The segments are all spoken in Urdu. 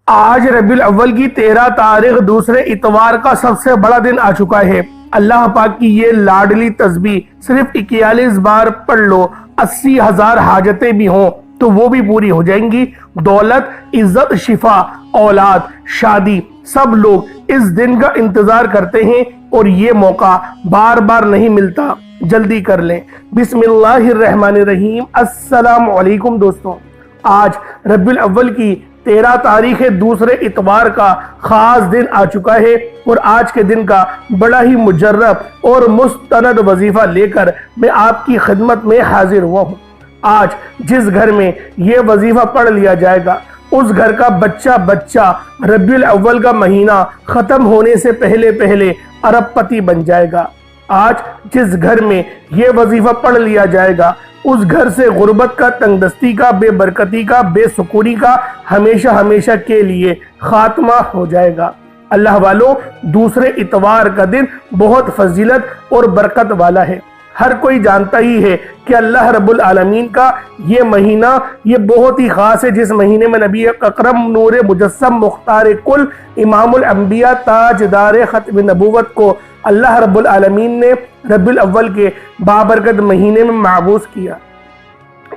آج ربیع الاول کی 13 تاریخ دوسرے اتوار کا سب سے بڑا دن آ چکا ہے۔ اللہ پاک کی یہ لاڈلی تسبیح صرف 41 بار پڑھ لو، 80,000 حاجتیں بھی ہوں تو وہ بھی پوری ہو جائیں گی۔ دولت، عزت، شفا، اولاد، شادی، سب لوگ اس دن کا انتظار کرتے ہیں اور یہ موقع بار بار نہیں ملتا، جلدی کر لیں۔ بسم اللہ الرحمن الرحیم۔ السلام علیکم دوستوں، آج ربیع الاول کی 13 تاریخ دوسرے اتوار کا خاص دن آ چکا ہے اور آج کے دن کا بڑا ہی مجرب اور مستند وظیفہ لے کر میں آپ کی خدمت میں حاضر ہوا ہوں۔ آج جس گھر میں یہ وظیفہ پڑھ لیا جائے گا اس گھر کا بچہ ربیع الاول کا مہینہ ختم ہونے سے پہلے ارب پتی بن جائے گا۔ آج جس گھر میں یہ وظیفہ پڑھ لیا جائے گا اس گھر سے غربت کا، تنگ دستی کا، بے برکتی کا، بے سکونی کا ہمیشہ کے لیے خاتمہ ہو جائے گا۔ اللہ والوں، دوسرے اتوار کا دن بہت فضیلت اور برکت والا ہے۔ ہر کوئی جانتا ہی ہے کہ اللہ رب العالمین کا یہ مہینہ یہ بہت ہی خاص ہے، جس مہینے میں نبی اکرم نور مجسم مختار کل امام الانبیاء تاجدار ختم نبوت کو اللہ رب العالمین نے ربیع الاول کے بابرکت مہینے میں مبعوث کیا۔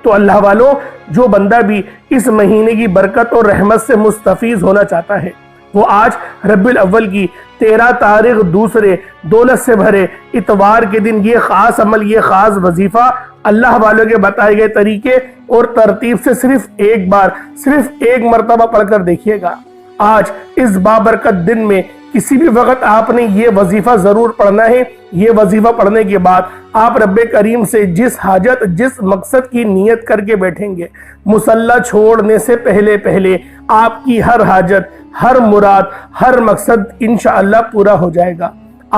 تو اللہ والوں، جو بندہ بھی اس مہینے کی برکت اور رحمت سے مستفیض ہونا چاہتا ہے وہ آج ربیع الاول کی 13 تاریخ دوسرے دولت سے بھرے اتوار کے دن یہ خاص عمل، یہ خاص وظیفہ اللہ والوں کے بتائے گئے طریقے اور ترتیب سے صرف ایک مرتبہ پڑھ کر دیکھیے گا۔ آج اس بابرکت دن میں کسی بھی وقت آپ نے یہ وظیفہ ضرور پڑھنا ہے۔ یہ وظیفہ پڑھنے کے بعد آپ رب کریم سے جس حاجت، جس مقصد کی نیت کر کے بیٹھیں گے، مصلی چھوڑنے سے پہلے آپ کی ہر حاجت، ہر مراد، ہر مقصد انشاءاللہ پورا ہو جائے گا۔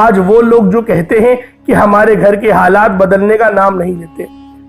آج وہ لوگ جو کہتے ہیں کہ ہمارے گھر کے حالات بدلنے کا نام نہیں لیتے،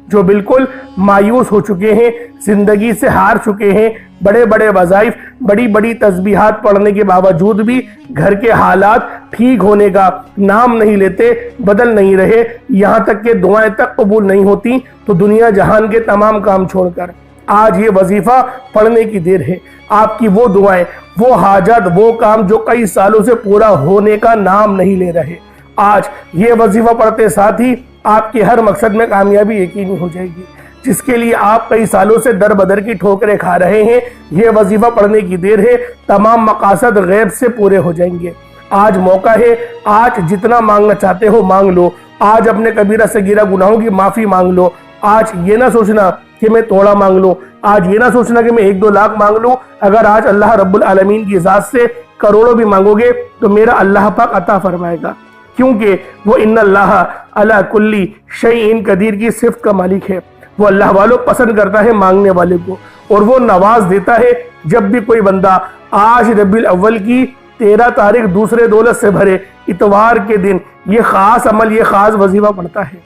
جو بالکل مایوس ہو چکے ہیں، زندگی سے ہار چکے ہیں، بڑے وظائف، بڑی تسبیحات پڑھنے کے باوجود بھی گھر کے حالات ٹھیک ہونے کا نام نہیں لیتے، بدل نہیں رہے، یہاں تک کہ دعائیں تک قبول نہیں ہوتی، تو دنیا جہان کے تمام کام چھوڑ کر آج یہ وظیفہ پڑھنے کی دیر ہے۔ آپ کی وہ دعائیں، وہ حاجات، وہ کام جو کئی سالوں سے پورا ہونے کا نام نہیں لے رہے، آج یہ وظیفہ پڑھتے ساتھ ہی آپ کے ہر مقصد میں کامیابی یقینی ہو جائے گی۔ جس کے لیے آپ کئی سالوں سے در بدر کی ٹھوکریں کھا رہے ہیں، یہ وظیفہ پڑھنے کی دیر ہے، تمام مقاصد غیب سے پورے ہو جائیں گے۔ آج موقع ہے، آج جتنا مانگنا چاہتے ہو مانگ لو۔ آج اپنے کبیرہ صغیرہ گناہوں کی معافی مانگ لو۔ آج یہ نہ سوچنا کہ میں توڑا مانگ لوں، آج یہ نہ سوچنا کہ میں 1-2 لاکھ مانگ لوں۔ اگر آج اللہ رب العالمین کی ذات سے کروڑوں بھی مانگو گے تو میرا اللہ پاک عطا فرمائے گا، کیونکہ وہ ان اللہ علی کل شیء قدیر کی صفت کا مالک ہے۔ وہ اللہ والوں پسند کرتا ہے مانگنے والے کو، اور وہ نواز دیتا ہے جب بھی کوئی بندہ آج ربیع الاول کی 13 تاریخ دوسرے دولت سے بھرے اتوار کے دن یہ خاص عمل، یہ خاص وظیفہ پڑھتا ہے۔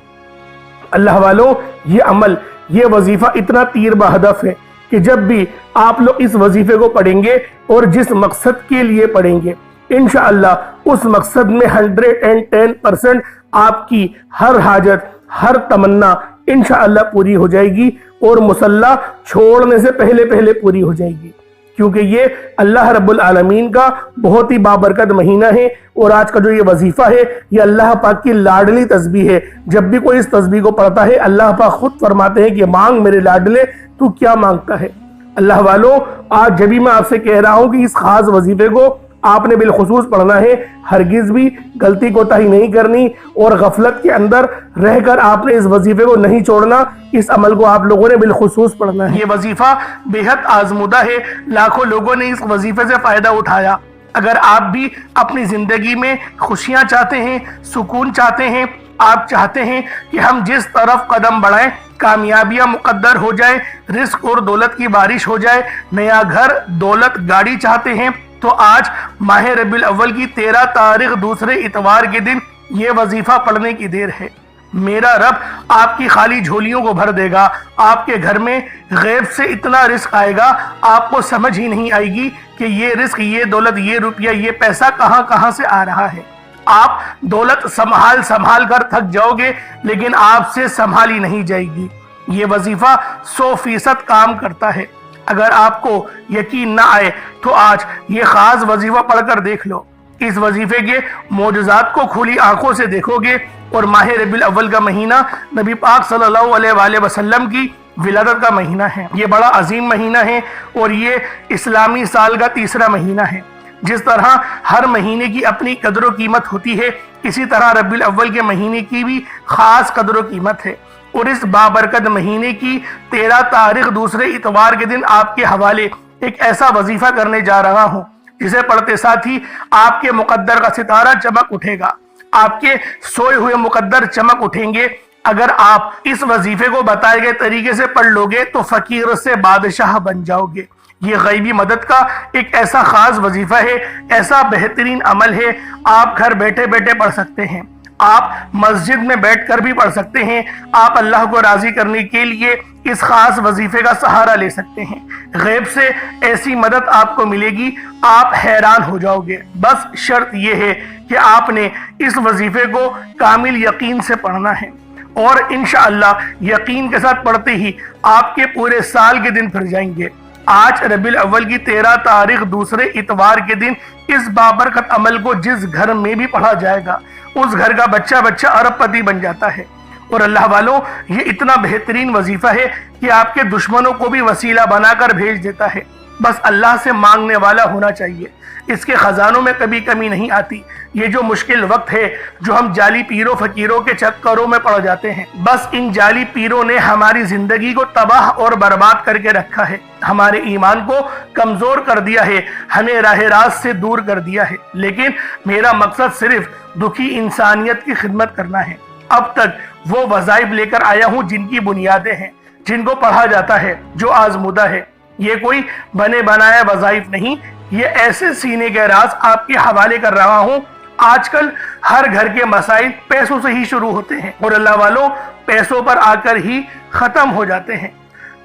اللہ والوں، یہ عمل، یہ وظیفہ اتنا تیر بہدف ہے کہ جب بھی آپ لوگ اس وظیفے کو پڑھیں گے اور جس مقصد کے لیے پڑھیں گے، انشاءاللہ اس مقصد میں 110% آپ کی ہر حاجت، ہر تمنا انشاءاللہ پوری ہو جائے گی اور مصلی چھوڑنے سے پہلے پوری ہو جائے گی، کیونکہ یہ اللہ رب العالمین کا بہت ہی بابرکت مہینہ ہے۔ اور آج کا جو یہ وظیفہ ہے یہ اللہ پاک کی لاڈلی تسبیح ہے۔ جب بھی کوئی اس تسبیح کو پڑھتا ہے اللہ پاک خود فرماتے ہیں کہ مانگ میرے لاڈلے، تو کیا مانگتا ہے۔ اللہ والوں، آج جب بھی میں آپ سے کہہ رہا ہوں کہ اس خاص وظیفے کو آپ نے بالخصوص پڑھنا ہے، ہرگز بھی غلطی کوتاہی نہیں کرنی اور غفلت کے اندر رہ کر آپ نے اس وظیفے کو نہیں چھوڑنا۔ اس عمل کو آپ لوگوں نے بالخصوص پڑھنا ہے۔ یہ وظیفہ بے حد آزمودہ ہے، لاکھوں لوگوں نے اس وظیفے سے فائدہ اٹھایا۔ اگر آپ بھی اپنی زندگی میں خوشیاں چاہتے ہیں، سکون چاہتے ہیں، آپ چاہتے ہیں کہ ہم جس طرف قدم بڑھائیں کامیابیاں مقدر ہو جائے، رزق اور دولت کی بارش ہو جائے، نیا گھر، دولت، گاڑی چاہتے ہیں، تو آج ماہ ربیع الاول کی 13 تاریخ دوسرے اتوار کے دن یہ وظیفہ پڑھنے کی دیر ہے۔ میرا رب آپ کی خالی جھولیوں کو بھر دے گا۔ آپ کے گھر میں غیب سے اتنا رزق آئے گا، آپ کو سمجھ ہی نہیں آئے گی کہ یہ رزق، یہ دولت، یہ روپیہ، یہ پیسہ کہاں سے آ رہا ہے۔ آپ دولت سنبھال کر تھک جاؤ گے، لیکن آپ سے سنبھالی نہیں جائے گی۔ یہ وظیفہ 100% کام کرتا ہے۔ اگر آپ کو یقین نہ آئے تو آج یہ خاص وظیفہ پڑھ کر دیکھ لو۔ اس وظیفے کے معجزات کو کھلی آنکھوں سے دیکھو گے، اور ماہ ربیع الاول کا مہینہ نبی پاک صلی اللہ علیہ وآلہ وسلم کی ولادت کا مہینہ ہے۔ یہ بڑا عظیم مہینہ ہے اور یہ اسلامی سال کا تیسرا مہینہ ہے۔ جس طرح ہر مہینے کی اپنی قدر و قیمت ہوتی ہے، اسی طرح ربیع الاول کے مہینے کی بھی خاص قدر و قیمت ہے۔ اور اس بابرکت مہینے کی 13 تاریخ دوسرے اتوار کے دن آپ کے حوالے ایک ایسا وظیفہ کرنے جا رہا ہوں جسے پڑھتے ساتھ ہی آپ کے مقدر کا ستارہ چمک اٹھے گا، آپ کے سوئے ہوئے مقدر چمک اٹھیں گے۔ اگر آپ اس وظیفے کو بتائے گئے طریقے سے پڑھ لو گے تو فقیر سے بادشاہ بن جاؤ گے۔ یہ غیبی مدد کا ایک ایسا خاص وظیفہ ہے، ایسا بہترین عمل ہے، آپ گھر بیٹھے بیٹھے پڑھ سکتے ہیں، آپ مسجد میں بیٹھ کر بھی پڑھ سکتے ہیں، آپ اللہ کو راضی کرنے کے لیے اس خاص وظیفے کا سہارا لے سکتے ہیں۔ غیب سے ایسی مدد آپ کو ملے گی، آپ حیران ہو جاؤ گے۔ بس شرط یہ ہے کہ آپ نے اس وظیفے کو کامل یقین سے پڑھنا ہے، اور انشاءاللہ یقین کے ساتھ پڑھتے ہی آپ کے پورے سال کے دن پھر جائیں گے۔ آج ربیع الاول کی 13 تاریخ دوسرے اتوار کے دن اس بابرکت عمل کو جس گھر میں بھی پڑھا جائے گا، اس گھر کا بچہ ارب پتی بن جاتا ہے۔ اور اللہ والوں، یہ اتنا بہترین وظیفہ ہے کہ آپ کے دشمنوں کو بھی وسیلہ بنا کر بھیج دیتا ہے۔ بس اللہ سے مانگنے والا ہونا چاہیے، اس کے خزانوں میں کبھی کمی نہیں آتی۔ یہ جو مشکل وقت ہے جو ہم جعلی پیروں فقیروں کے چکروں میں پڑ جاتے ہیں، بس ان جعلی پیروں نے ہماری زندگی کو تباہ اور برباد کر کے رکھا ہے، ہمارے ایمان کو کمزور کر دیا ہے، ہمیں راہ راست سے دور کر دیا ہے۔ لیکن میرا مقصد صرف دکھی انسانیت کی خدمت کرنا ہے۔ اب تک وہ وظائف لے کر آیا ہوں جن کی بنیادیں ہیں، جن کو پڑھا جاتا ہے، جو آزمودہ ہے۔ یہ کوئی بنے بنایا وظائف نہیں، یہ ایسے سینے کے راز آپ کے حوالے کر رہا ہوں۔ آج کل ہر گھر کے مسائل پیسوں سے ہی شروع ہوتے ہیں، اور اللہ والوں پیسوں پر آ کر ہی ختم ہو جاتے ہیں۔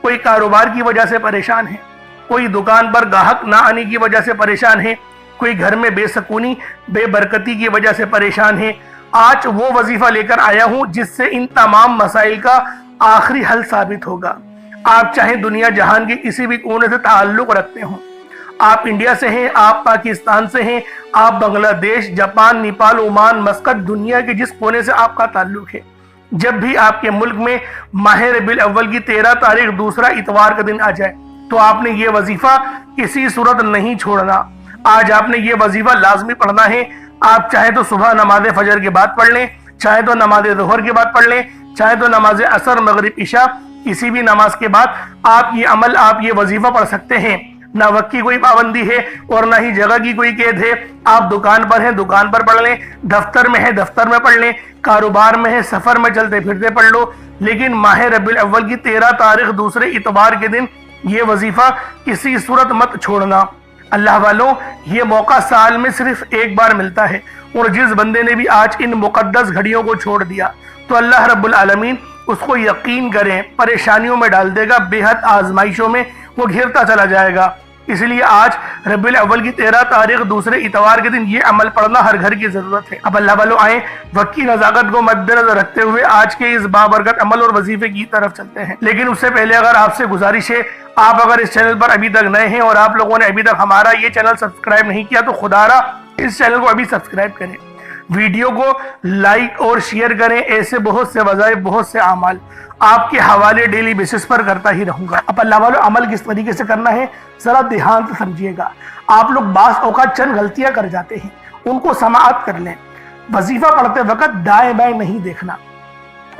کوئی کاروبار کی وجہ سے پریشان ہے، کوئی دکان پر گاہک نہ آنے کی وجہ سے پریشان ہے، کوئی گھر میں بے سکونی بے برکتی کی وجہ سے پریشان ہے۔ آج وہ وظیفہ لے کر آیا ہوں جس سے ان تمام مسائل کا آخری حل ثابت ہوگا۔ آپ چاہے دنیا جہان کے کسی بھی کونے سے تعلق رکھتے ہوں، آپ انڈیا سے ہیں، آپ پاکستان سے ہیں، آپ بنگلہ دیش، جاپان، نیپال، عمان، مسقط، دنیا کے جس کونے سے آپ کا تعلق ہے، جب بھی آپ کے ملک میں ماہ ربیع الاول کی 13 تاریخ دوسرا اتوار کا دن آ جائے تو آپ نے یہ وظیفہ کسی صورت نہیں چھوڑنا۔ آج آپ نے یہ وظیفہ لازمی پڑھنا ہے۔ آپ چاہے تو صبح نماز فجر کے بعد پڑھ لیں، چاہے تو نماز ظہر کے بعد پڑھ لیں، چاہے تو نماز عصر، مغرب، عشاء، کسی بھی نماز کے بعد آپ یہ وظیفہ پڑھ سکتے ہیں۔ نہ وقت کی کوئی پابندی ہے اور نہ ہی جگہ کی کوئی قید ہے۔ آپ دکان پر ہیں، دکان پر پڑھ لیں، دفتر میں ہیں، دفتر میں پڑھ لیں، کاروبار میں ہیں، سفر میں چلتے پھرتے پڑھ لو، لیکن ماہ ربیع الاول کی 13 تاریخ دوسرے اتوار کے دن یہ وظیفہ کسی صورت مت چھوڑنا۔ اللہ والوں، یہ موقع سال میں صرف ایک بار ملتا ہے، اور جس بندے نے بھی آج ان مقدس گھڑیوں کو چھوڑ دیا تو اللہ رب العالمین اس کو یقین کریں پریشانیوں میں ڈال دے گا، بے حد آزمائشوں میں وہ گھرتا چلا جائے گا۔ اس لیے آج ربیع الاول کی 13 تاریخ دوسرے اتوار کے دن یہ عمل پڑھنا ہر گھر کی ضرورت ہے۔ اب اللہ والوں آئیں، وقت کی نزاکت کو مد نظر رکھتے ہوئے آج کے اس بابرکت عمل اور وظیفے کی طرف چلتے ہیں۔ لیکن اس سے پہلے اگر آپ سے گزارش ہے، آپ اگر اس چینل پر ابھی تک نئے ہیں اور آپ لوگوں نے ابھی تک ہمارا یہ چینل سبسکرائب نہیں کیا تو خدا را اس چینل کو ابھی سبسکرائب کریں، ویڈیو کو لائک اور شیئر کریں۔ ایسے بہت سے وظائف، بہت سے اعمال آپ کے حوالے ڈیلی بیسس پر کرتا ہی رہوں گا۔ اب اللہ والوں، عمل کس طریقے سے کرنا ہے ذرا دھیان سے سمجھیے گا۔ آپ لوگ بعض اوقات چند غلطیاں کر جاتے ہیں، ان کو سماعت کر لیں۔ وظیفہ پڑھتے وقت دائیں بائیں نہیں دیکھنا۔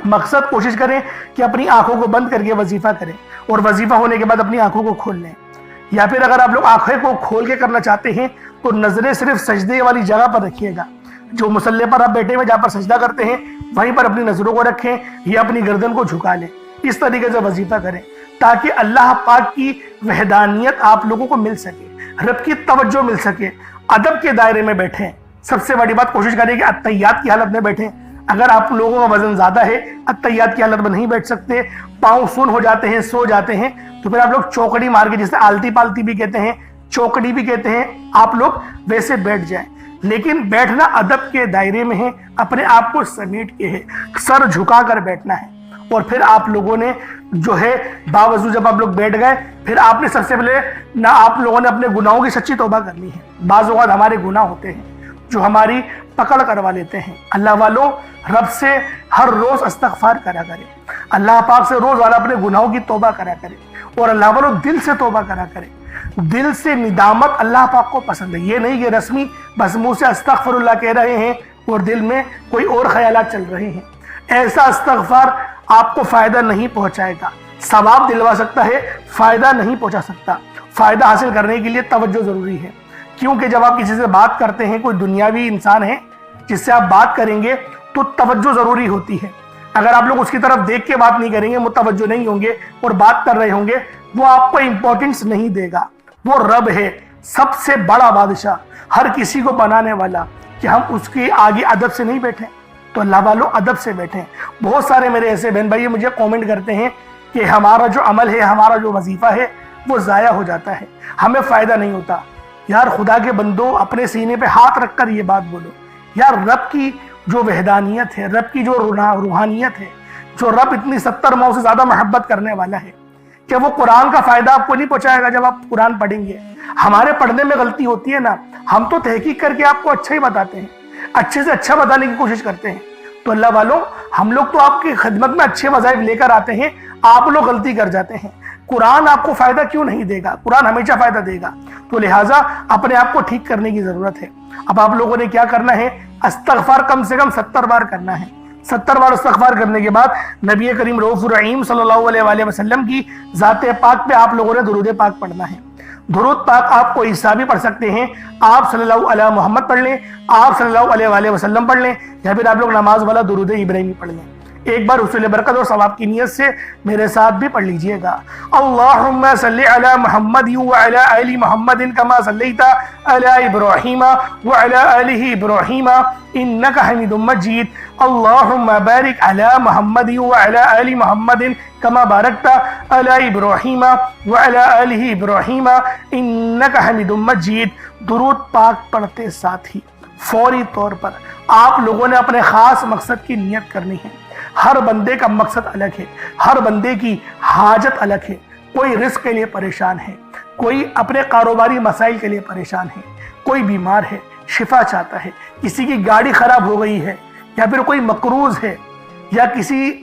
مقصد کوشش کریں کہ اپنی آنکھوں کو بند کر کے وظیفہ کریں، اور وظیفہ ہونے کے بعد اپنی آنکھوں کو کھول لیں۔ یا پھر اگر آپ لوگ آنکھیں کو کھول کے کرنا چاہتے ہیں تو نظریں صرف سجدے والی جگہ پر رکھیے گا۔ جو مصلی پر آپ بیٹھے ہوئے جہاں پر سجدہ کرتے ہیں وہیں پر اپنی نظروں کو رکھیں یا اپنی گردن کو جھکا لیں۔ اس طریقے سے وظیفہ کریں تاکہ اللہ پاک کی وحدانیت آپ لوگوں کو مل سکے، رب کی توجہ مل سکے۔ ادب کے دائرے میں بیٹھیں۔ سب سے بڑی بات کوشش کریں کہ اتحیات کی حالت میں بیٹھیں۔ اگر آپ لوگوں کا وزن زیادہ ہے، اتحیات کی حالت میں نہیں بیٹھ سکتے، پاؤں سن ہو جاتے ہیں، سو جاتے ہیں، تو پھر آپ لوگ چوکڑی مار کے، جسے آلتی پالتی بھی کہتے ہیں، چوکڑی بھی کہتے ہیں، آپ لوگ ویسے بیٹھ جائیں۔ لیکن بیٹھنا ادب کے دائرے میں ہے، اپنے آپ کو سمیٹ کے ہے، سر جھکا کر بیٹھنا ہے، اور پھر آپ لوگوں نے جو ہے باوضو جب آپ لوگ بیٹھ گئے، پھر آپ نے سب سے پہلے نہ آپ لوگوں نے اپنے گناہوں کی سچی توبہ کرنی ہے۔ بعض اوقات ہمارے گناہ ہوتے ہیں جو ہماری پکڑ کروا لیتے ہیں۔ اللہ والوں، رب سے ہر روز استغفار کرا کرے، اللہ پاک سے روزانہ اپنے گناہوں کی توبہ کرا کرے، اور اللہ والوں دل سے توبہ کرا کرے۔ دل سے ندامت اللہ پاک کو پسند ہے، یہ نہیں کہ رسمی بس منہ سے استغفر اللہ کہہ رہے ہیں اور دل میں کوئی اور خیالات چل رہے ہیں۔ ایسا استغفار آپ کو فائدہ نہیں پہنچائے گا، ثواب دلوا سکتا ہے، فائدہ نہیں پہنچا سکتا۔ فائدہ حاصل کرنے کے لیے توجہ ضروری ہے، کیونکہ جب آپ کسی سے بات کرتے ہیں، کوئی دنیاوی انسان ہے جس سے آپ بات کریں گے تو توجہ ضروری ہوتی ہے۔ اگر آپ لوگ اس کی طرف دیکھ کے بات نہیں کریں گے، متوجہ نہیں ہوں گے اور بات کر رہے ہوں گے، وہ آپ کو امپورٹنس نہیں دے گا۔ وہ رب ہے، سب سے بڑا بادشاہ، ہر کسی کو بنانے والا، کہ ہم اس کے آگے ادب سے نہیں بیٹھیں۔ تو اللہ والوں ادب سے بیٹھیں۔ بہت سارے میرے ایسے بہن بھائی مجھے کومنٹ کرتے ہیں کہ ہمارا جو عمل ہے، ہمارا جو وظیفہ ہے وہ ضائع ہو جاتا ہے، ہمیں فائدہ نہیں ہوتا۔ یار خدا کے بندو، اپنے سینے پہ ہاتھ رکھ کر یہ بات بولو، یار رب کی جو وحدانیت ہے، رب کی جو روحانیت ہے، جو رب اتنی 70 ماؤں سے زیادہ محبت کرنے والا ہے، کہ وہ قرآن کا فائدہ آپ کو نہیں پہنچائے گا جب آپ قرآن پڑھیں گے۔ ہمارے پڑھنے میں غلطی ہوتی ہے نا، ہم تو تحقیق کر کے آپ کو اچھا ہی بتاتے ہیں، اچھے سے اچھا بتانے کی کوشش کرتے ہیں۔ تو اللہ والوں، ہم لوگ تو آپ کی خدمت میں اچھے وظائف لے کر آتے ہیں، آپ لوگ غلطی کر جاتے ہیں۔ قرآن آپ کو فائدہ کیوں نہیں دے گا؟ قرآن ہمیشہ فائدہ دے گا۔ تو لہٰذا اپنے آپ کو ٹھیک کرنے کی ضرورت ہے۔ اب آپ لوگوں نے کیا کرنا ہے؟ استغفار کم سے کم 70 بار کرنا ہے۔ 70 بار استغفار کرنے کے بعد نبی کریم رؤوف الرحیم صلی اللہ علیہ وآلہ وسلم کی ذات پاک پہ آپ لوگوں نے درود پاک پڑھنا ہے۔ درود پاک آپ کو عیسیٰ بھی پڑھ سکتے ہیں، آپ صلی اللہ علیہ محمد پڑھ لیں، آپ صلی اللہ علیہ وآلہ وسلم پڑھ لیں، یا پھر آپ لوگ نماز والا درود ابراہیمی پڑھ لیں۔ ایک بار حصول برکت اور ثواب کی نیت سے میرے ساتھ بھی پڑھ لیجئے گا۔ اللہم صلی علی محمد وعلی آل محمد کما صلیت علی ابراہیم وعلی آل ابراہیم انک حمید مجید۔ اللہم بارک علی محمد وعلی آل محمد کما بارکت علی ابراہیم وعلی آل ابراہیم انک حمید مجید۔ درود پاک پڑھتے ساتھ ہی فوری طور پر آپ لوگوں نے اپنے خاص مقصد کی نیت کرنی ہے۔ ہر بندے کا مقصد الگ ہے، ہر بندے کی حاجت الگ ہے۔ کوئی رزق کے لیے پریشان ہے، کوئی اپنے کاروباری مسائل کے لیے پریشان ہے، کوئی بیمار ہے شفا چاہتا ہے، کسی کی گاڑی خراب ہو گئی ہے، یا پھر کوئی مقروض ہے، یا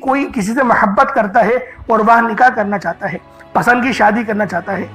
کوئی کسی سے محبت کرتا ہے اور وہ نکاح کرنا چاہتا ہے، پسند کی شادی کرنا چاہتا ہے۔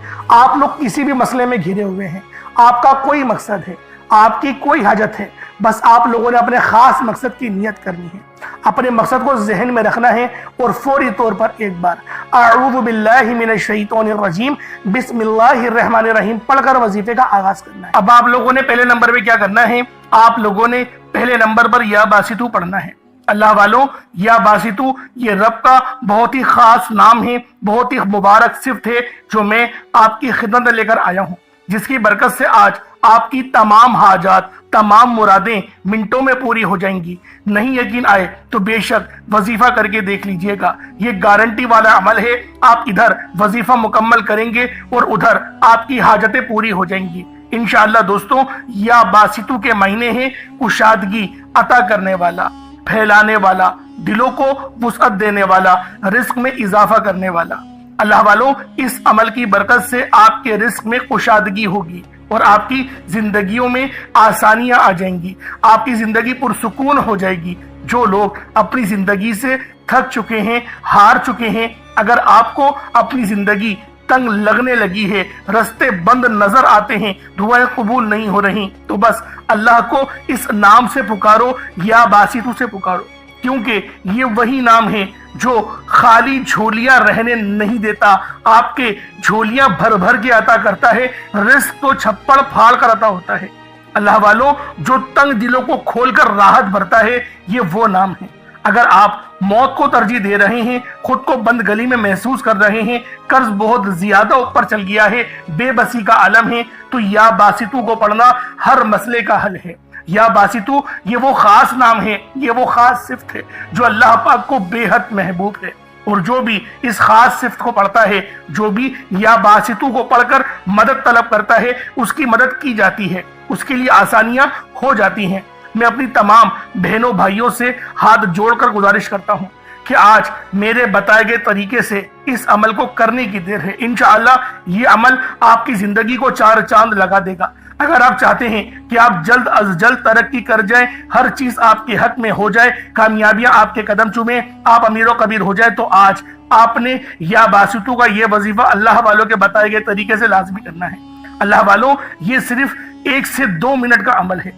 آپ لوگ کسی بھی مسئلے میں گھرے ہوئے ہیں، آپ کا کوئی مقصد ہے، آپ کی کوئی حاجت ہے، بس آپ لوگوں نے اپنے خاص مقصد کی نیت کرنی ہے، اپنے مقصد کو ذہن میں رکھنا ہے، اور فوری طور پر ایک بار اعوذ باللہ من الشیطان الرجیم بسم اللہ الرحمن الرحیم پڑھ کر وظیفے کا آغاز کرنا ہے۔ اب آپ لوگوں نے پہلے نمبر پہ کیا کرنا ہے؟ آپ لوگوں نے پہلے نمبر پر یا باسطو پڑھنا ہے۔ اللہ والوں، یا باسطو یہ رب کا بہت ہی خاص نام ہے، بہت ہی مبارک صفت ہے، جو میں آپ کی خدمت میں لے کر آیا ہوں، جس کی برکت سے آج آپ کی تمام حاجات، تمام مرادیں منٹوں میں پوری ہو جائیں گی۔ نہیں یقین آئے تو بے شک وظیفہ کر کے دیکھ لیجئے گا، یہ گارنٹی والا عمل ہے۔ آپ ادھر وظیفہ مکمل کریں گے اور ادھر آپ کی حاجتیں پوری ہو جائیں گی انشاءاللہ۔ دوستوں، یا باسطو کے معنی ہیں کشادگی عطا کرنے والا، پھیلانے والا، دلوں کو وسعت دینے والا، رزق میں اضافہ کرنے والا۔ اللہ والوں، اس عمل کی برکت سے آپ کے رزق میں کشادگی ہوگی اور آپ کی زندگیوں میں آسانیاں آ جائیں گی، آپ کی زندگی پرسکون ہو جائے گی۔ جو لوگ اپنی زندگی سے تھک چکے ہیں، ہار چکے ہیں، اگر آپ کو اپنی زندگی تنگ لگنے لگی ہے، رستے بند نظر آتے ہیں، دعائیں قبول نہیں ہو رہی، تو بس اللہ کو اس نام سے پکارو، یا باسطو سے پکارو، کیونکہ یہ وہی نام ہے جو خالی جھولیاں رہنے نہیں دیتا، آپ کے جھولیاں بھر بھر کے عطا کرتا ہے، رزق تو چھپڑ پھاڑ کر عطا ہوتا ہے۔ اللہ والوں، جو تنگ دلوں کو کھول کر راحت بھرتا ہے، یہ وہ نام ہے۔ اگر آپ موت کو ترجیح دے رہے ہیں، خود کو بند گلی میں محسوس کر رہے ہیں، قرض بہت زیادہ اوپر چل گیا ہے، بے بسی کا عالم ہے، تو یا باسطو کو پڑھنا ہر مسئلے کا حل ہے۔ یا باسطو یہ وہ خاص نام ہے، یہ وہ خاص صفت ہے جو اللہ پاک کو بے حد محبوب ہے، اور جو بھی اس خاص صفت کو پڑھتا ہے، جو بھی یا باسطو کو پڑھ کر مدد طلب کرتا ہے، اس کی مدد کی جاتی ہے، اس کے لیے آسانیاں ہو جاتی ہیں۔ میں اپنی تمام بہنوں بھائیوں سے ہاتھ جوڑ کر گزارش کرتا ہوں کہ آج میرے بتائے گئے طریقے سے اس عمل کو کرنے کی دیر ہے۔ انشاءاللہ یہ عمل آپ کی زندگی کو چار چاند لگا دے گا۔ اگر آپ چاہتے ہیں کہ آپ جلد از جلد ترقی کر جائیں، ہر چیز آپ کے حق میں ہو جائے، کامیابیاں آپ کے قدم چومیں، آپ امیر و کبیر ہو جائے، تو آج آپ نے یا باسطو کا یہ وظیفہ اللہ والوں کے بتائے گئے طریقے سے لازمی کرنا ہے۔ اللہ والوں، یہ صرف 1 سے 2 منٹ کا عمل ہے،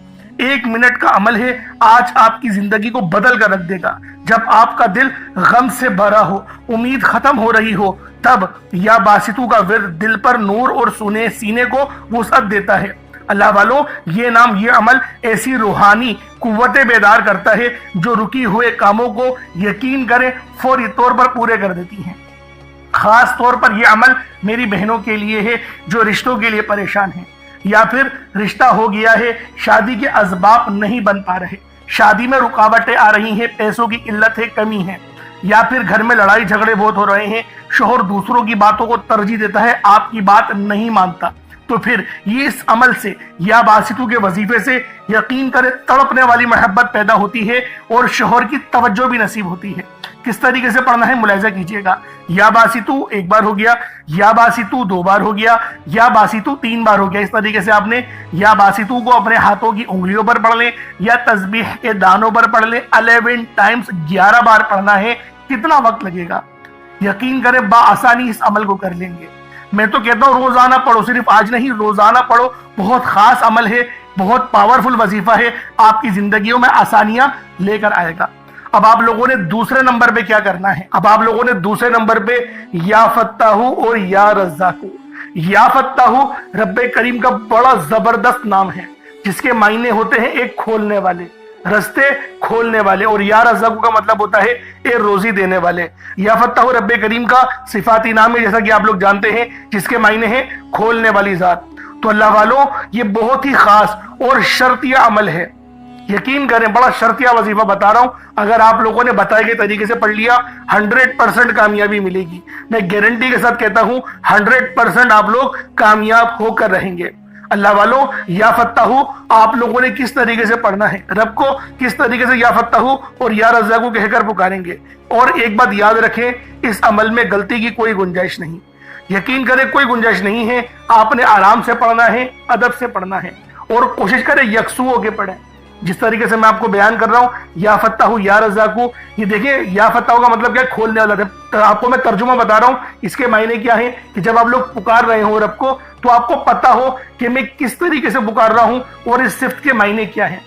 1 منٹ کا عمل ہے، آج آپ کی زندگی کو بدل کر رکھ دے گا۔ جب آپ کا دل غم سے بھرا ہو، امید ختم ہو رہی ہو، تب یا باسطو کا ورد دل پر نور اور سینے کو وسعت دیتا ہے۔ اللہ والوں، یہ نام، یہ عمل ایسی روحانی قوت بیدار کرتا ہے جو رکی ہوئے کاموں کو یقین کرے فوری طور پر پورے کر دیتی ہیں۔ خاص طور پر یہ عمل میری بہنوں کے لیے ہے جو رشتوں کے لیے پریشان ہیں، یا پھر رشتہ ہو گیا ہے، شادی کے اسباب نہیں بن پا رہے، شادی میں رکاوٹیں آ رہی ہیں، پیسوں کی قلت ہے، کمی ہے، یا پھر گھر میں لڑائی جھگڑے بہت ہو رہے ہیں، شوہر دوسروں کی باتوں کو ترجیح دیتا ہے، آپ کی بات نہیں مانتا، تو پھر یہ اس عمل سے یا باسطو کے وظیفے سے یقین کرے تڑپنے والی محبت پیدا ہوتی ہے اور شوہر کی توجہ بھی نصیب ہوتی ہے۔ کس طریقے سے پڑھنا ہے ملاحظہ کیجئے گا۔ یا باسطو 1 بار ہو گیا، یا باسطو 2 بار ہو گیا، یا باسطو 3 بار ہو گیا۔ اس طریقے سے آپ نے یا باسطو کو اپنے ہاتھوں کی انگلیوں پر پڑھ لیں یا تسبیح کے دانوں پر پڑھ لیں۔ 11 ٹائمز 11 بار پڑھنا ہے۔ کتنا وقت لگے گا؟ یقین کریں بآسانی اس عمل کو کر لیں گے۔ میں تو کہتا ہوں روزانہ پڑھو، صرف آج نہیں، روزانہ پڑھو۔ بہت خاص عمل ہے، بہت پاورفل وظیفہ ہے، آپ کی زندگیوں میں آسانیاں لے کر آئے گا۔ اب آپ لوگوں نے دوسرے نمبر پہ کیا کرنا ہے؟ اب آپ لوگوں نے دوسرے نمبر پہ یا فتاحو اور یا رزاقو۔ یا فتاحو رب کریم کا بڑا زبردست نام ہے جس کے معنی ہوتے ہیں ایک کھولنے والے، رستے کھولنے والے، اور یا رزاقو کا مطلب ہوتا ہے ایک روزی دینے والے۔ یا فتاحو رب کریم کا صفاتی نام ہے جیسا کہ آپ لوگ جانتے ہیں، جس کے معنی ہیں کھولنے والی ذات۔ تو اللہ والوں، یہ بہت ہی خاص اور شرطیہ عمل ہے۔ یقین کریں بڑا شرطیہ وظیفہ بتا رہا ہوں، اگر آپ لوگوں نے بتائے گئے طریقے سے پڑھ لیا 100% کامیابی ملے گی۔ میں گارنٹی کے ساتھ کہتا ہوں 100% آپ لوگ کامیاب ہو کر رہیں گے۔ اللہ والوں، یا فتاحو آپ لوگوں نے کس طریقے سے پڑھنا ہے، رب کو کس طریقے سے یا فتاحو اور یا رزاقو کہہ کر پکاریں گے۔ اور ایک بات یاد رکھیں، اس عمل میں غلطی کی کوئی گنجائش نہیں، یقین کریں کوئی گنجائش نہیں ہے۔ آپ نے آرام سے پڑھنا ہے، ادب سے پڑھنا ہے، اور کوشش کریں یکسو ہو کے پڑھیں۔ جس طریقے سے میں آپ کو بیان کر رہا ہوں، یا فتاحو یا رزاقو، یہ دیکھیں یا فتاحو کا مطلب کیا ہے؟ کھولنے والا۔ آپ کو میں ترجمہ بتا رہا ہوں، اس کے معنی کیا ہے کہ جب آپ لوگ پکار رہے ہوں رب کو، تو آپ کو پتا ہو کہ میں کس طریقے سے پکار رہا ہوں اور اس صفت کے معنی کیا ہے۔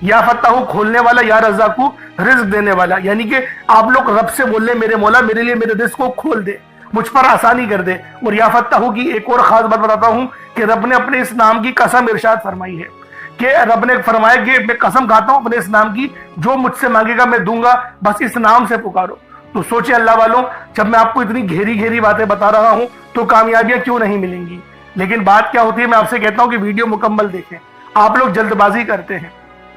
یا فتاحو کھولنے والا، یا رزاقو رزق دینے والا، یعنی کہ آپ لوگ رب سے بول لیں میرے مولا میرے لیے میرے رزق کو کھول دے، مجھ پر آسانی کر دے۔ اور یا فتاحو کی ایک اور خاص بات بتاتا ہوں کہ رب نے اپنے اس نام کی قسم ارشاد فرمائی ہے، کہ رب نے فرمایا کہ میں قسم کھاتا ہوں اپنے اس نام کی، جو مجھ سے مانگے گا میں دوں گا، بس اس نام سے پکارو۔ تو سوچیں اللہ والوں، جب میں آپ کو اتنی گہری باتیں بتا رہا ہوں تو کامیابیاں کیوں نہیں ملیں گی؟ لیکن بات کیا ہوتی ہے، میں آپ سے کہتا ہوں کہ ویڈیو مکمل دیکھیں۔ آپ لوگ جلد بازی کرتے ہیں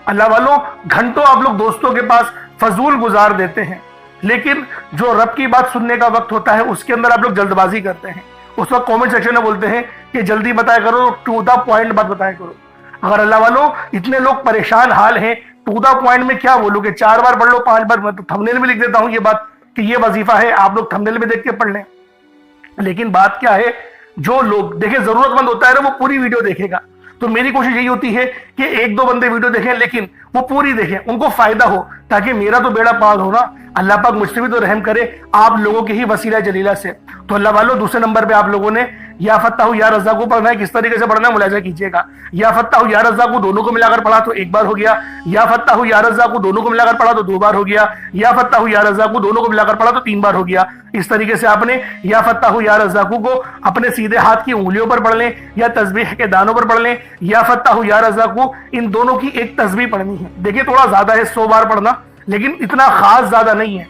اللہ والوں، گھنٹوں آپ لوگ دوستوں کے پاس فضول گزار دیتے ہیں، لیکن جو رب کی بات سننے کا وقت ہوتا ہے اس کے اندر آپ لوگ جلد بازی کرتے ہیں۔ اس وقت کامنٹ سیکشن میں بولتے ہیں کہ جلدی بتایا کرو، ٹو دا پوائنٹ بات بتایا کرو۔ اگر اللہ والوں اتنے لوگ پریشان حال ہیں، ٹو دا پوائنٹ میں کیا بولو کہ 4 بار پڑھ لو، 5 بار، میں تو تھمبنیل میں لکھ دیتا ہوں یہ بات کہ یہ وظیفہ ہے، آپ لوگ تھمبنیل میں دیکھ کے پڑھ لیں۔ لیکن بات کیا ہے، جو لوگ دیکھیں ضرورت مند ہوتا ہے نا وہ پوری ویڈیو دیکھے گا۔ تو میری کوشش یہی ہوتی ہے کہ 1-2 بندے ویڈیو دیکھیں، لیکن وہ پوری دیکھیں، ان کو فائدہ ہو، تاکہ میرا تو بیڑا پار ہو نا، اللہ پاک مجھ سے بھی تو رحم کرے آپ لوگوں کے ہی وسیلہ جلیلہ سے۔ تو اللہ والوں، دوسرے نمبر پہ آپ لوگوں نے یا فتاحو یا رزاقو پڑھنا ہے۔ کس طریقے سے پڑھنا ہے ملاحظہ کیجئے گا۔ یا فتاحو یا رزاقو دونوں کو ملا کر پڑھا تو 1 بار ہو گیا، یا فتاحو یا رزاقو دونوں کو ملا کر پڑھا تو 2 بار ہو گیا، یا فتاحو یا رزاقو دونوں کو ملا کر پڑھا تو 3 بار ہو گیا۔ اس طریقے سے آپ نے یا فتاحو یا رزاقو کو اپنے سیدھے ہاتھ کی انگلیوں پر پڑھ لیں یا تسبیح کے دانوں پر پڑھ لیں۔ یا فتاحو یا رزاقو ان دونوں کی ایک تسبیح پڑھنی ہے۔ دیکھیں تھوڑا زیادہ ہے 100 بار پڑھنا، لیکن اتنا خاص زیادہ نہیں ہے۔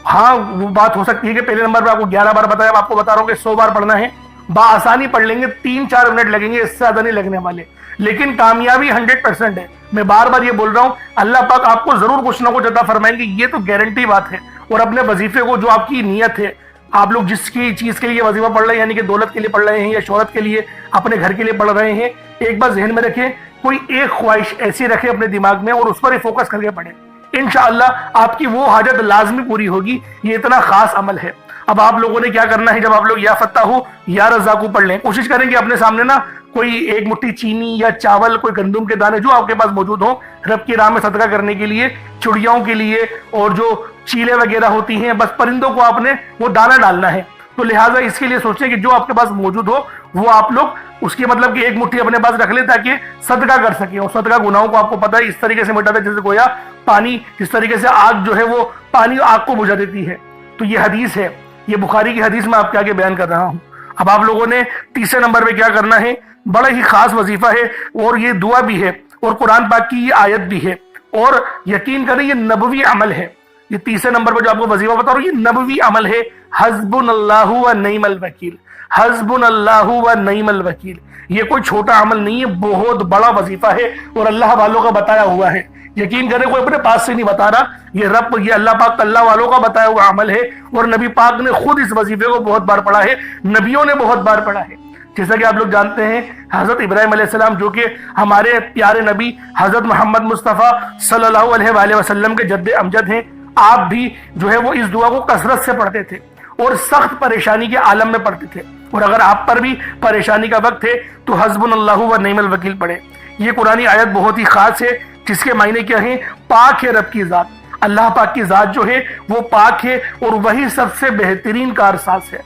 ہاں وہ بات ہو سکتی ہے کہ پہلے نمبر پہ آپ کو 11 بار بتایا، آپ کو بتا رہا ہوں کہ 100 بار پڑھنا ہے۔ بآسانی پڑھ لیں گے، 3-4 منٹ لگیں گے، اس سے زیادہ نہیں لگنے والے، لیکن کامیابی 100% ہے۔ میں بار بار یہ بول رہا ہوں، اللہ پاک آپ کو ضرور کچھ نہ کچھ عطا فرمائیں گے، یہ تو گارنٹی بات ہے۔ اور اپنے وظیفے کو، جو آپ کی نیت ہے، آپ لوگ جس کی چیز کے لیے وظیفہ پڑھ رہے ہیں، یعنی کہ دولت کے لیے پڑھ رہے ہیں یا شہرت کے لیے، اپنے گھر کے لیے پڑھ رہے ہیں، ایک بات ذہن میں رکھیں، کوئی ایک خواہش ایسی رکھیں اپنے دماغ میں اور اس پر ہی فوکس کر کے پڑھیں۔ انشاءاللہ آپ کی وہ حاجت لازمی پوری ہوگی. یہ اتنا خاص عمل ہے. اب آپ لوگوں نے کیا کرنا ہے, جب آپ لوگ یا فتاح یا رزاق پڑھ لیں, کوشش کریں کہ اپنے سامنے نا کوئی ایک مٹھی چینی یا چاول, کوئی گندم کے دانے جو آپ کے پاس موجود ہوں رب کی راہ میں صدقہ کرنے کے لیے, چڑیاؤں کے لیے, اور جو چیلے وغیرہ ہوتی ہیں, بس پرندوں کو آپ نے وہ دانہ ڈالنا ہے. تو لہٰذا اس کے لیے سوچیں کہ جو آپ کے پاس موجود ہو وہ آپ لوگ اس کی مطلب کہ ایک مٹھی اپنے پاس رکھ لیں تاکہ صدقہ کر سکیں. اور صدقہ گناہوں کو آپ کو پتہ ہے اس طریقے سے مٹاتا ہے جیسے گویا پانی, جس طریقے سے آگ جو ہے وہ پانی آگ کو بجھا دیتی ہے. تو یہ حدیث ہے, یہ بخاری کی حدیث میں آپ کے آگے بیان کر رہا ہوں. اب آپ لوگوں نے تیسرے نمبر پہ کیا کرنا ہے, بڑا ہی خاص وظیفہ ہے, اور یہ دعا بھی ہے اور قرآن پاک کی یہ آیت بھی ہے, اور یقین کریں یہ نبوی عمل ہے. یہ تیسرے نمبر پہ جو آپ کو وظیفہ بتا رہا ہوں یہ نبوی عمل ہے. حسبنا اللہ و نعم الوکیل, حسبنا اللہ و نعم الوکیل. یہ کوئی چھوٹا عمل نہیں ہے, بہت بڑا وظیفہ ہے اور اللہ والوں کا بتایا ہوا ہے. یقین کریں کوئی اپنے پاس سے نہیں بتا رہا, یہ اللہ پاک اللہ والوں کا بتایا ہوا عمل ہے, اور نبی پاک نے خود اس وظیفے کو بہت بار پڑھا ہے, نبیوں نے بہت بار پڑھا ہے. جیسا کہ آپ لوگ جانتے ہیں حضرت ابراہیم علیہ السلام جو کہ ہمارے پیارے نبی حضرت محمد مصطفیٰ صلی اللہ علیہ وآلہ وسلم کے جد امجد ہیں, آپ بھی جو ہے وہ اس دعا کو کثرت سے پڑھتے تھے اور سخت پریشانی کے عالم میں پڑھتے تھے. اور اگر آپ پر بھی پریشانی کا وقت ہے تو حسبنا اللہ و نعم الوکیل پڑھیں. یہ قرآنی آیت بہت ہی خاص ہے جس کے معنی کیا ہیں, پاک ہے رب کی ذات. اللہ پاک کی ذات جو ہے وہ پاک ہے اور وہی سب سے بہترین کارساز ہے.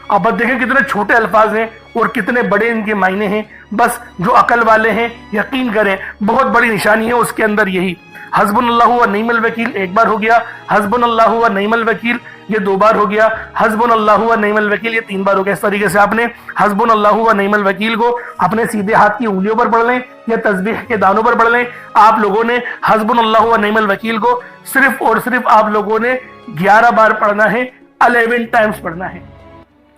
اب دیکھیں کتنے چھوٹے الفاظ ہیں اور کتنے بڑے ان کے معنی ہیں. بس جو عقل والے ہیں یقین کریں بہت بڑی نشانی ہے اس کے اندر یہی. حسبنا اللہ و نعم الوکیل ایک بار ہو گیا, حسبنا اللہ و نعم الوکیل یہ 2 بار ہو گیا, حسبنا اللہ و نعم الوکیل یہ 3 بار ہو گیا. اس طریقے سے آپ نے حسبنا اللہ و نعم الوکیل کو اپنے سیدھے ہاتھ کی انگلیوں پر پڑھ لیں یا تسبیح کے دانوں پر پڑھ لیں. آپ لوگوں نے حسبنا اللہ و نعم الوکیل کو صرف اور صرف آپ لوگوں نے 11 بار پڑھنا ہے, 11 ٹائمز پڑھنا ہے.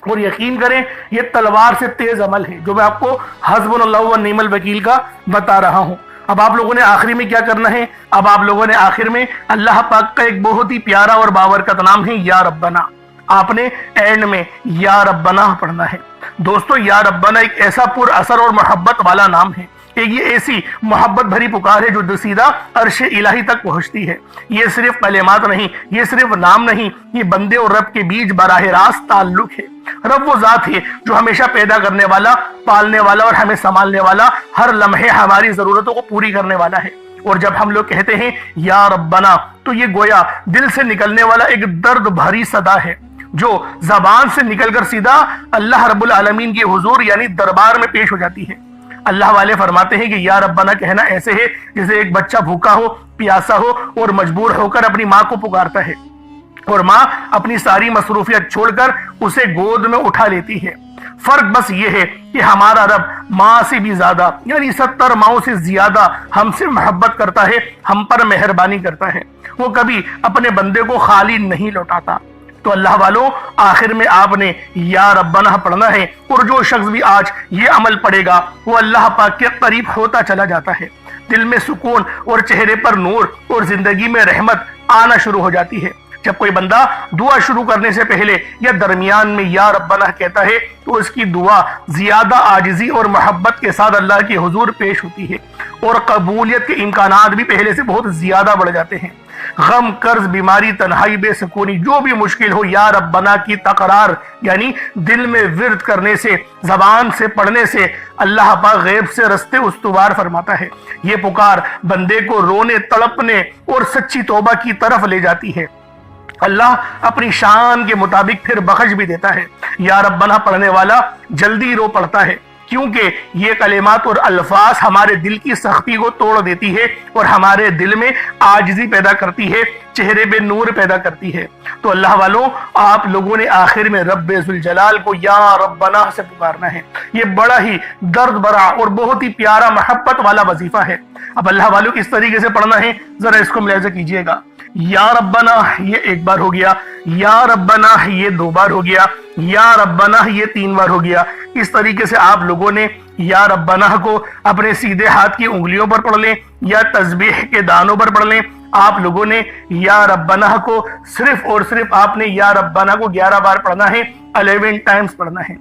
اور یقین کریں یہ تلوار سے تیز عمل ہے جو میں آپ کو حسبنا اللہ و نعم الوکیل کا بتا رہا ہوں. اب آپ لوگوں نے آخری میں کیا کرنا ہے, اب آپ لوگوں نے آخر میں اللہ پاک کا ایک بہت ہی پیارا اور بابرکت نام ہے یا ربنا. آپ نے اینڈ میں یا ربنا پڑھنا ہے. دوستو یا ربنا ایک ایسا پر اثر اور محبت والا نام ہے, ایک یہ ایسی محبت بھری پکار ہے جو سیدھا عرش الہی تک پہنچتی ہے. یہ صرف کلمات نہیں, یہ صرف نام نہیں, یہ بندے اور رب کے بیچ براہ راست تعلق ہے. رب وہ ذات ہے جو ہمیشہ پیدا کرنے والا, پالنے والا اور ہمیں سنبھالنے والا, ہر لمحے ہماری ضرورتوں کو پوری کرنے والا ہے. اور جب ہم لوگ کہتے ہیں یا ربنا تو یہ گویا دل سے نکلنے والا ایک درد بھری صدا ہے جو زبان سے نکل کر سیدھا اللہ رب العالمین کے حضور یعنی دربار میں پیش ہو جاتی ہے. اللہ والے فرماتے ہیں کہ یا ربنا کہنا ایسے ہے جیسے ایک بچہ بھوکا ہو, پیاسا ہو اور مجبور ہو کر اپنی ماں کو پکارتا ہے, اور ماں اپنی ساری مصروفیت چھوڑ کر اسے گود میں اٹھا لیتی ہے. فرق بس یہ ہے کہ ہمارا رب ماں سے بھی زیادہ یعنی 70 ماؤں سے زیادہ ہم سے محبت کرتا ہے, ہم پر مہربانی کرتا ہے. وہ کبھی اپنے بندے کو خالی نہیں لوٹاتا. تو اللہ والوں آخر میں آپ نے یا ربنا پڑھنا ہے, اور جو شخص بھی آج یہ عمل پڑھے گا وہ اللہ پاک کے قریب ہوتا چلا جاتا ہے. دل میں سکون اور چہرے پر نور اور زندگی میں رحمت آنا شروع ہو جاتی ہے. جب کوئی بندہ دعا شروع کرنے سے پہلے یا درمیان میں یا ربنا کہتا ہے تو اس کی دعا زیادہ عاجزی اور محبت کے ساتھ اللہ کے حضور پیش ہوتی ہے, اور قبولیت کے امکانات بھی پہلے سے بہت زیادہ بڑھ جاتے ہیں. غم, قرض, بیماری, تنہائی, بے سکونی جو بھی مشکل ہو, یا ربنا کی تقرار یعنی دل میں ورد کرنے سے, زبان سے پڑھنے سے اللہ پاک غیب سے رستے استوار فرماتا ہے. یہ پکار بندے کو رونے, تڑپنے اور سچی توبہ کی طرف لے جاتی ہے. اللہ اپنی شان کے مطابق پھر بخش بھی دیتا ہے. یا ربنا پڑھنے والا جلدی رو پڑتا ہے کیونکہ یہ کلمات اور الفاظ ہمارے دل کی سختی کو توڑ دیتی ہے اور ہمارے دل میں عاجزی پیدا کرتی ہے, چہرے پہ نور پیدا کرتی ہے. تو اللہ والوں آپ لوگوں نے آخر میں رب ذوالجلال کو یا ربنا سے پکارنا ہے. یہ بڑا ہی درد بھرا اور بہت ہی پیارا محبت والا وظیفہ ہے. اب اللہ والوں کس طریقے سے پڑھنا ہے ذرا اس کو ملاحظہ کیجئے گا. یا ربنا یہ 1 بار ہو گیا, یا ربنا یہ 2 بار ہو گیا, یا ربنا یہ 3 بار ہو گیا. اس طریقے سے آپ لوگوں نے یا ربنا کو اپنے سیدھے ہاتھ کی انگلیوں پر پڑھ لیں یا تسبیح کے دانوں پر پڑھ لیں. آپ لوگوں نے یا ربنا کو صرف اور صرف آپ نے یا ربنا کو 11 بار پڑھنا ہے, 11 ٹائمز پڑھنا ہے.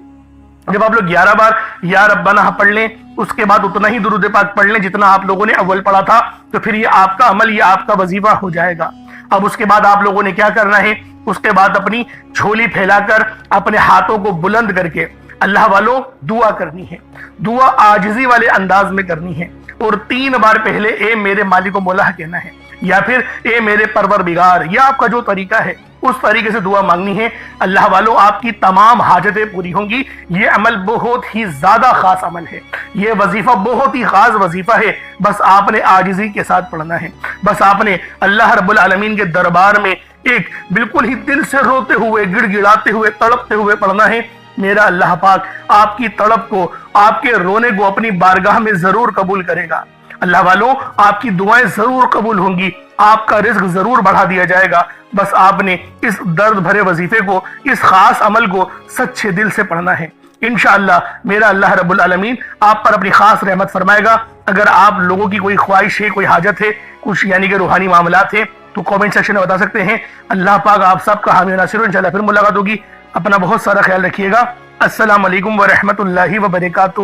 جب آپ لوگ 11 بار یا ربنا پڑھ لیں، اس کے بعد اتنا ہی درود پاک پڑھ لیں جتنا آپ لوگوں نے اول پڑھا تھا، تو پھر یہ آپ کا عمل، یہ آپ کا وظیفہ ہو جائے گا۔ اب اس کے بعد آپ لوگوں نے کیا کرنا ہے، اس کے بعد اپنی جھولی پھیلا کر اپنے ہاتھوں کو بلند کر کے اللہ والوں دعا کرنی ہے۔ دعا عاجزی والے انداز میں کرنی ہے، اور 3 بار پہلے اے میرے مالک و مولا کہنا ہے، یا پھر اے میرے پروردگار، یا آپ کا جو طریقہ ہے اس طریقے سے دعا مانگنی ہے۔ اللہ والوں آپ کی تمام حاجتیں پوری ہوں گی۔ یہ عمل بہت ہی زیادہ خاص عمل ہے، یہ وظیفہ بہت ہی خاص وظیفہ ہے۔ بس آپ نے عاجزی کے ساتھ پڑھنا ہے، بس آپ نے اللہ رب العالمین کے دربار میں ایک بالکل ہی دل سے روتے ہوئے، گڑ گڑاتے ہوئے، تڑپتے ہوئے پڑھنا ہے۔ میرا اللہ پاک آپ کی تڑپ کو، آپ کے رونے کو اپنی بارگاہ میں ضرور قبول کرے گا۔ اللہ والوں آپ کی دعائیں ضرور قبول ہوں گی، آپ کا رزق ضرور بڑھا دیا جائے گا۔ بس آپ نے اس درد بھرے وظیفے کو، اس خاص عمل کو سچے دل سے پڑھنا ہے۔ انشاءاللہ میرا اللہ رب العالمین آپ پر اپنی خاص رحمت فرمائے گا۔ اگر آپ لوگوں کی کوئی خواہش ہے، کوئی حاجت ہے، کچھ یعنی کہ روحانی معاملات ہیں، تو کامنٹ سیکشن میں بتا سکتے ہیں۔ اللہ پاک آپ سب کا حامی و ناصر ہو۔ انشاءاللہ پھر ملاقات ہوگی۔ اپنا بہت سارا خیال رکھیے گا۔ السلام علیکم ورحمۃ اللہ وبرکاتہ۔